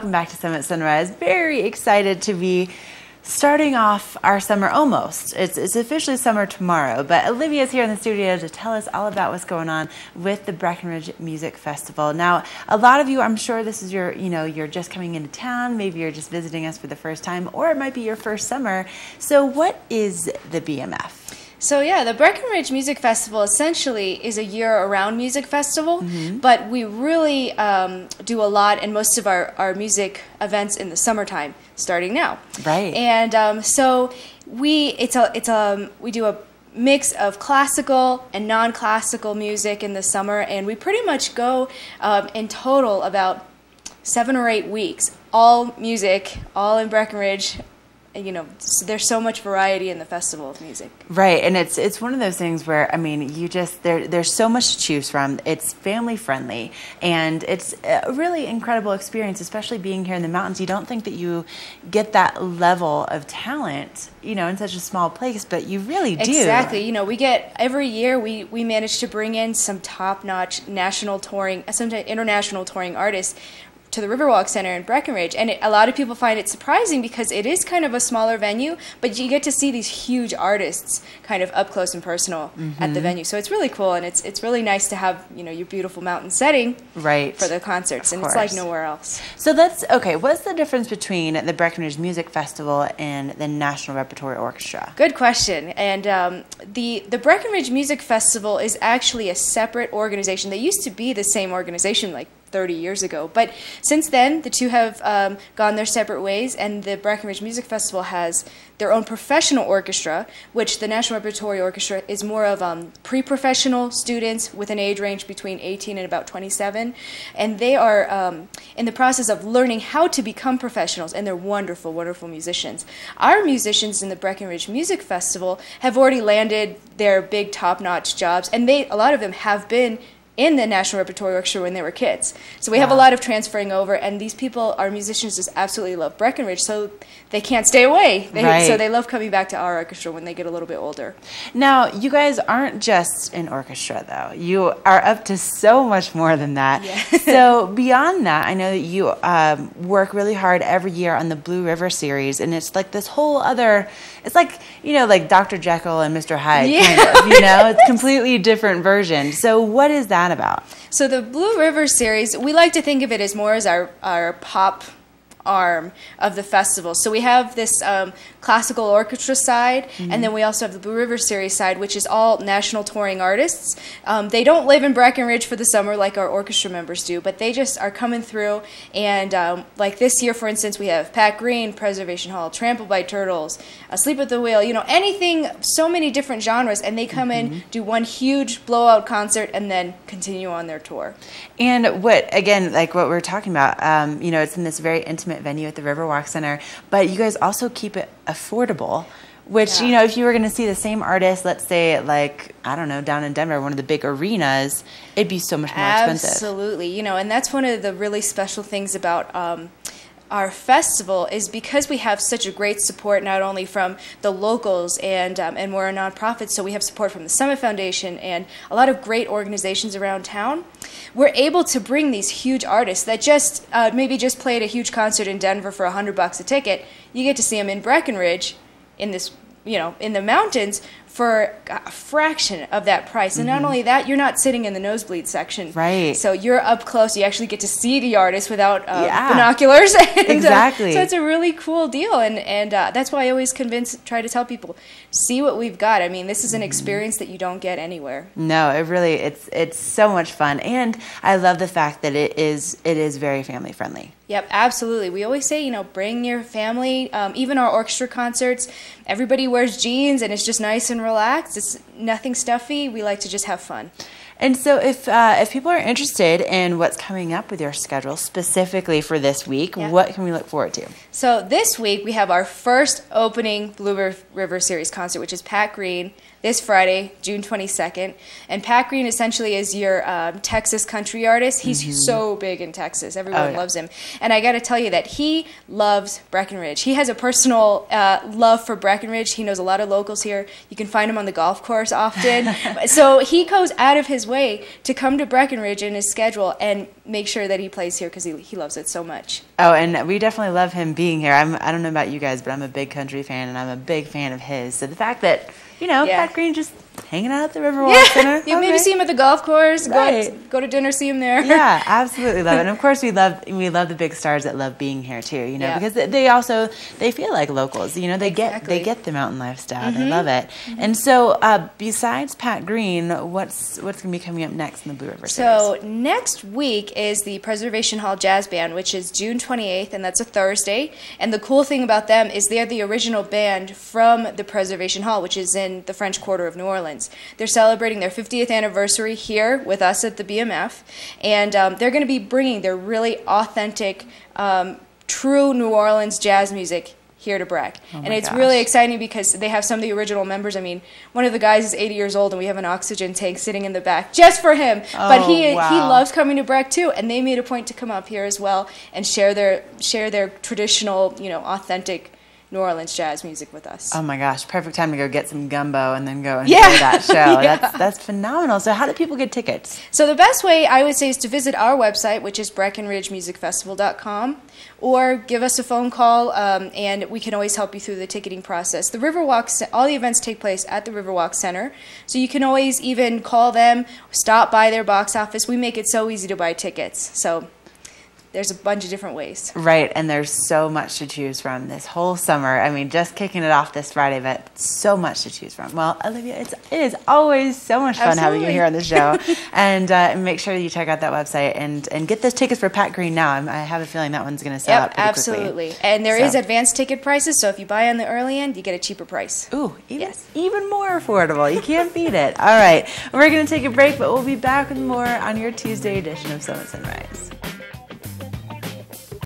Welcome back to Summit Sunrise. Very excited to be starting off our summer almost. It's officially summer tomorrow, but Olivia's here in the studio to tell us all about what's going on with the Breckenridge Music Festival. Now, a lot of you, I'm sure this is you're just coming into town, maybe you're just visiting us for the first time, or it might be your first summer. So what is the BMF? So yeah, the Breckenridge Music Festival essentially is a year-round music festival, but we really do a lot in most of our music events in the summertime, starting now. Right. And so we do a mix of classical and non-classical music in the summer, and we pretty much go in total about 7 or 8 weeks, all music, all in Breckenridge. You know, there's so much variety in the Festival of Music. Right, and it's one of those things where, I mean, there's so much to choose from. It's family friendly, and it's a really incredible experience, especially being here in the mountains. You don't think that you get that level of talent, you know, in such a small place, but you really do. Exactly. You know, every year we manage to bring in some top-notch national touring, sometimes international touring artists to the Riverwalk Center in Breckenridge, and a lot of people find it surprising because it is kind of a smaller venue, but you get to see these huge artists kind of up close and personal at the venue. So it's really cool, and it's really nice to have, you know, your beautiful mountain setting for the concerts, and it's like nowhere else. So what's the difference between the Breckenridge Music Festival and the National Repertory Orchestra? Good question. And the Breckenridge Music Festival is actually a separate organization. They used to be the same organization like 30 years ago. But since then, the two have gone their separate ways, and the Breckenridge Music Festival has their own professional orchestra, which the National Repertory Orchestra is more of pre-professional students with an age range between 18 and about 27. And they are in the process of learning how to become professionals, and they're wonderful, wonderful musicians. Our musicians in the Breckenridge Music Festival have already landed their big top-notch jobs, and a lot of them have been in the National Repertory Orchestra when they were kids. So we have a lot of transferring over, and these people, our musicians, just absolutely love Breckenridge, so they can't stay away. So they love coming back to our orchestra when they get a little bit older. Now, you guys aren't just an orchestra, though. You are up to so much more than that. Yeah. So beyond that, I know that you work really hard every year on the Blue River series, and it's like this whole other, it's like, you know, like Dr. Jekyll and Mr. Hyde, kind of, you know? It's completely different version. So what is that about? So the Blue River series, we like to think of it as more as our pop arm of the festival. So we have this classical orchestra side, and then we also have the Blue River series side, which is all national touring artists. They don't live in Breckenridge for the summer like our orchestra members do, but they just are coming through, and like this year, for instance, we have Pat Green, Preservation Hall, Trampled by Turtles, Asleep at the Wheel, you know, anything, so many different genres, and they come in, do one huge blowout concert, and then continue on their tour. And what we're talking about, you know, it's in this very intimate venue at the Riverwalk Center, but you guys also keep it affordable, which, you know, if you were going to see the same artist, let's say, like, I don't know, down in Denver, one of the big arenas, it'd be so much more expensive. Absolutely. You know, and that's one of the really special things about our festival is because we have such a great support not only from the locals and we're a nonprofit, so we have support from the Summit Foundation and a lot of great organizations around town. We're able to bring these huge artists that just maybe just played a huge concert in Denver for $100 a ticket. You get to see them in Breckenridge, in this, you know, in the mountains for a fraction of that price. And not only that, you're not sitting in the nosebleed section. Right. So you're up close. You actually get to see the artist without binoculars. And, exactly. So it's a really cool deal. And that's why I always try to tell people, see what we've got. I mean, this is an experience that you don't get anywhere. No, it's so much fun. And I love the fact that it is very family friendly. Yep, absolutely. We always say, you know, bring your family. Even our orchestra concerts, everybody wears jeans and it's just nice and relaxed. It's nothing stuffy. We like to just have fun. And so if people are interested in what's coming up with your schedule specifically for this week, what can we look forward to? So this week we have our first opening Blue River Series concert, which is Pat Green, this Friday, June 22nd. And Pat Green essentially is your Texas country artist. He's so big in Texas. Everyone loves him. And I got to tell you that he loves Breckenridge. He has a personal love for Breckenridge. He knows a lot of locals here. You can find him on the golf course often. So he goes out of his his way to come to Breckenridge in his schedule and make sure that he plays here because he loves it so much. Oh, and we definitely love him being here. I don't know about you guys, but I'm a big country fan, and I'm a big fan of his. So the fact that, Pat Green just hanging out at the Riverwalk Center. You maybe see him at the golf course, Right. go to dinner, see him there. Yeah, absolutely love it. And of course we love the big stars that love being here too, because they feel like locals. They get the mountain lifestyle. They love it. And so besides Pat Green, what's going to be coming up next in the Blue River Series? So next week is the Preservation Hall Jazz Band, which is June 28th, and that's a Thursday. And the cool thing about them is they're the original band from the Preservation Hall, which is in the French Quarter of New Orleans. They're celebrating their 50th anniversary here with us at the BMF, and they're going to be bringing their really authentic, true New Orleans jazz music here to Breck. And it's really exciting because they have some of the original members. I mean, one of the guys is 80 years old, and we have an oxygen tank sitting in the back just for him. But he loves coming to Breck too, and they made a point to come up here as well and share their traditional, authentic New Orleans jazz music with us. Oh my gosh, perfect time to go get some gumbo and then go enjoy that show. That's phenomenal. So how do people get tickets? So the best way, I would say, is to visit our website, which is BreckenridgeMusicFestival.com, or give us a phone call, and we can always help you through the ticketing process. The Riverwalk, all the events take place at the Riverwalk Center, so you can always even call them, stop by their box office. We make it so easy to buy tickets. So there's a bunch of different ways. Right, and there's so much to choose from this whole summer. I mean, just kicking it off this Friday, but so much to choose from. Well, Olivia, it is always so much fun having you here on the show. And make sure that you check out that website and get those tickets for Pat Green now. I have a feeling that one's going to sell out pretty quickly. And there is advanced ticket prices, so if you buy on the early end, you get a cheaper price. Ooh, even more affordable. You can't beat it. All right, we're going to take a break, but we'll be back with more on your Tuesday edition of Summit Sunrise.